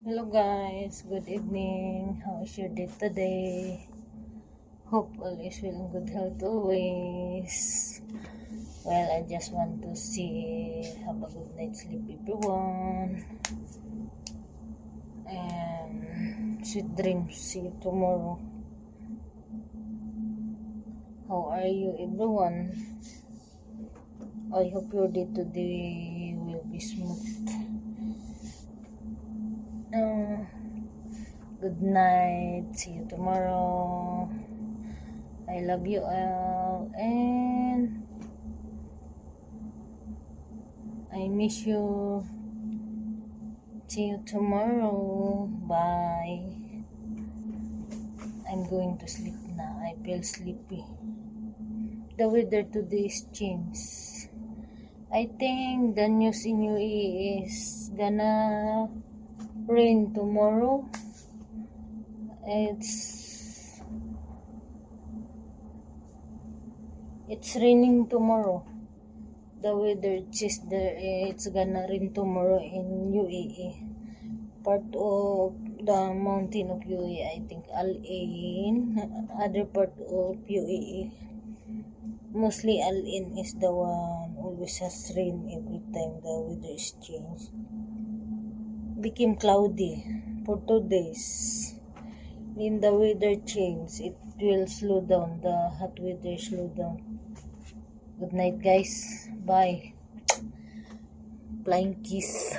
Hello guys, good evening. How is your day today? Hope all is well and good health always. Well, I just want to have a good night's sleep everyone. And sweet dreams. See you tomorrow. How are you everyone? I hope your day today will be smooth. Good night. See you tomorrow. I love you all and I miss you. See you tomorrow. Bye. I'm going to sleep now. I feel sleepy. The weather today is changed. I think the news in UAE is gonna rain tomorrow. It's raining tomorrow. The weather says it's gonna rain tomorrow in UAE. Part of the mountain of UAE, I think Al Ain, other part of UAE. Mostly Al Ain is the one always has rain every time the weather is changed. Became cloudy for 2 days. When the weather changes, it will slow down. The hot weather slow down. Good night, guys. Bye. Flying kiss.